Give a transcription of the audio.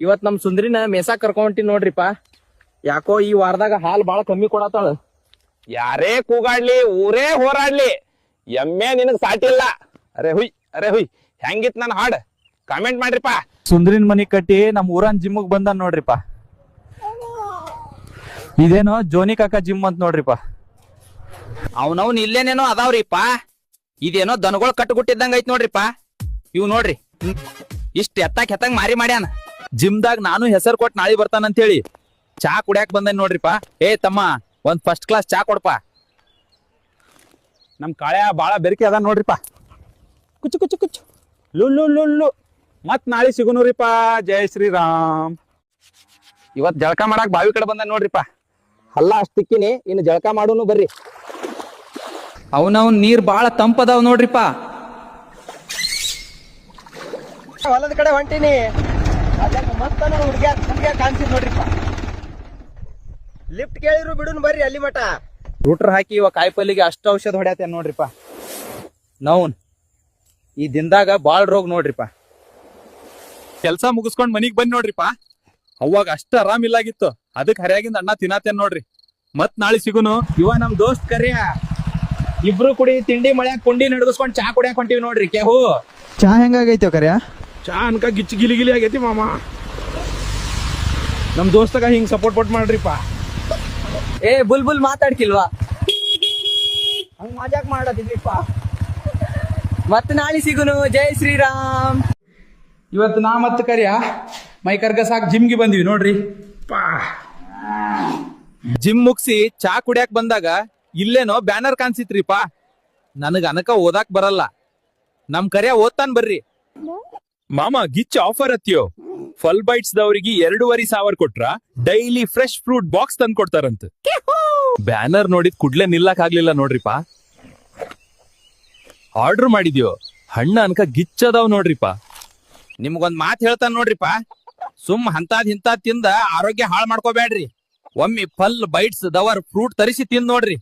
ಇವತ್ ನಮ್ ಸುಂದ್ರಿನ ಮೇಸಾಕ್ ಕರ್ಕೊಂಟಿ ನೋಡ್ರಿಪ್ಪ. ಯಾಕೋ ಈ ವಾರದಾಗ ಹಾಲ್ ಬಾಳ ಕಮ್ಮಿ ಕೊಡತಾಳ. ಯಾರೇ ಕೂಗಾಡ್ಲಿ ಊರೇ ಹೋರಾಡ್ಲಿ ಎಮ್ಮೆ ನಿನಗ್ ಸಾಟಿಲ್ಲ. ಅರೆ ಹುಯ್ ಹೆಂಗಿತ್ ನನ್ ಹಾಡ್ ಕಾಮೆಂಟ್ ಮಾಡ್ರಿಪ್ಪ. ಸುಂದ್ರಿನ್ ಮನಿ ಕಟ್ಟಿ ನಮ್ ಊರನ್ ಜಿಮ್ಗ್ ಬಂದ ನೋಡ್ರಿಪ್ಪ. ಇದೇನೋ ಜೋನಿ ಕಾಕ ಜಿಮ್ ಅಂತ ನೋಡ್ರಿಪ್ಪ. ಅವನವ್ನ ಇಲ್ಲೇನೇನೋ ಅದಾವ್ರಿಪ್ಪ. ಇದೇನೋ ದನಗಳು ಕಟ್ಟುಗುಟ್ಟಿದ್ದಂಗ ಐತ್ ನೋಡ್ರಿಪ್ಪ. ಇವ್ ನೋಡ್ರಿ ಇಷ್ಟ ಎತ್ತಂಗ್ ಮಾರಿ ಮಾಡ್ಯಾನ. ಜಿಮ್ದಾಗ ನಾನು ಹೆಸರು ಕೊಟ್ಟು ನಾಳೆ ಬರ್ತಾನಂತೇಳಿ ಚಾ ಕುಡಿಯಾಕ್ ಬಂದೇನ್ ನೋಡ್ರಿಪ್ಪ. ಏ ತಮ್ಮ ಒಂದ್ ಫಸ್ಟ್ ಕ್ಲಾಸ್ ಚಾ ಕೊಡ್ಪ. ನಮ್ ಕಾಳ್ಯ ಬಾಳ ಬೆರಿಕೆ ಅದ ನೋಡ್ರಿಪ್ಪ. ಕುಚ್ಚು ಕುಚ್ಚು ಕುಚ್ಚು ಲುಲ್ಲು ಮತ್ ನಾಳೆ ಸಿಗುನೂರಿಪ್ಪ. ಜೈ ಶ್ರೀರಾಮ್. ಇವತ್ ಜಳಕ ಮಾಡಾಕ್ ಬಾವಿ ಕಡೆ ಬಂದ ನೋಡ್ರಿಪ್ಪ. ಹಲ್ಲ ಅಷ್ಟಕ್ಕಿನಿ ಇನ್ನು ಜಳಕ ಮಾಡೋನು ಬರ್ರಿ. ಅವನವ್ನ ನೀರ್ ಬಾಳ ತಂಪದಾವ್ ನೋಡ್ರಿಪ್ಪ. ಹೊಲದ ಕಡೆ ಹೊಂಟಿನಿ. ಮತ್ತ ಹುಡುಗ್ಯಾರ ಕಾಣಿಸಿದ್ ನೋಡ್ರಿಪ್ಪ. ಲಿಫ್ಟ್ ಕೇಳಿದ್ರು ಬಿಡುನ್ ಬರ್ರಿ ಅಲ್ಲಿ ಮಟ. ರೂಟ್ರ್ ಹಾಕಿ ಇವ ಕಾಯಿಪಲ್ಲಿಗೆ ಅಷ್ಟು ಔಷಧ ಹೊಡ್ಯಾತ ನೋಡ್ರಿಪ್ಪ. ನೌನ್ ಈ ದಿನದಾಗ ಬಾಳ್ ರೋಗ ನೋಡ್ರಿಪ್ಪ. ಕೆಲ್ಸ ಮುಗಿಸ್ಕೊಂಡ್ ಮನಿಗ್ ಬಂದ್ ನೋಡ್ರಿಪ್ಪ. ಅವಾಗ ಅಷ್ಟ ಆರಾಮಿಲ್ಲಾಗಿತ್ತು. ಅದಕ್ ಹರಿಯಾಗಿಂದ ಅಣ್ಣ ತಿನ್ನಾತೇನ್ ನೋಡ್ರಿ. ಮತ್ ನಾಳೆ ಸಿಗುನು. ಇವ ನಮ್ ದೋಸ್ತ್ ಕರಿಯ. ಇಬ್ರು ಕುಡಿ ತಿಂಡಿ ಮಳ್ಯಾಗ ಕುಂಡಿ ನಡ್ಗಿಸ್ಕೊಂಡ್ ಚಾ ಕುಡಿಯಾಕ ಹೊಂಟಿವಿ ನೋಡ್ರಿ. ಕೇಹು ಚಾ ಹೆಂಗಾಗೈತೆ ಕರ್ಯ? ಚಾ ಅನ್ಕ ಗಿಚ್ಚಿ ಗಿಲಿ ಆಗೈತಿ ಮಾಮ. ನಮ್ ದೋಸ್ತಗ ಹಿಂಗ್ ಸಪೋರ್ಟ್ ಮಾಡ್ರಿಪ್ಪ. ಏ ಬುಲ್ ಮಾತಾಡ್ಕಿಲ್ವಾ? ಹಂಗ ಮಜಾಕ್ ಮಾಡದಿದ್ರಿಪ್ಪ. ಮತ್ ನಾಳೆ ಸಿಗುನು. ಜೈ ಶ್ರೀರಾಮ್. ಇವತ್ತು ನಾ ಮತ್ ಕರಿಯ ಮೈ ಕರ್ಗಸಾಕ್ ಜಿಮ್ಗೆ ಬಂದಿವಿ ನೋಡ್ರಿ. ಜಿಮ್ ಮುಗಿಸಿ ಚಾ ಕುಡಿಯಾಕ್ ಬಂದಾಗ ಇಲ್ಲೇನೋ ಬ್ಯಾನರ್ ಕಾಣಿಸಿತ್ರಿಪ್ಪ. ನನಗ ಅನಕ ಓದಾಕ್ ಬರಲ್ಲ. ನಮ್ ಕರಿಯ ಓದ್ತಾನ್ ಬರ್ರಿ. ಮಾಮ ಗಿಚ್ ಆಫರ್ ಅತ್ಯೋ. ಫಲ್ ಬೈಟ್ಸ್ ದವರಿಗೆ 2,500 ಕೊಟ್ರ ಡೈಲಿ ಫ್ರೆಶ್ ಫ್ರೂಟ್ ಬಾಕ್ಸ್ ತಂದ್ ಕೊಡ್ತಾರಂತ. ಬ್ಯಾನರ್ ನೋಡಿದ್ ಕುಡ್ಲೆ ನಿಲ್ಲಕ್ ಆಗ್ಲಿಲ್ಲ ನೋಡ್ರಿಪ್ಪ. ಆರ್ಡರ್ ಮಾಡಿದ್ಯೋ ಹಣ್ಣ ಅನ್ಕ ಗಿಚ್ಚದಾವ್ ನೋಡ್ರಿಪ್ಪ. ನಿಮ್ಗೊಂದ್ ಮಾತ್ ಹೇಳ್ತಾನ ನೋಡ್ರಿಪ್ಪ. ಸುಮ್ ಹಂತಾದ್ ಹಿಂತಾದ್ ತಿಂದ ಆರೋಗ್ಯ ಹಾಳ್ ಮಾಡ್ಕೋಬೇಡ್ರಿ. ಒಮ್ಮೆ ಫಲ್ ಬೈಟ್ಸ್ ದವರ್ ಫ್ರೂಟ್ ತರಿಸಿ ತಿಂದ್ ನೋಡ್ರಿ.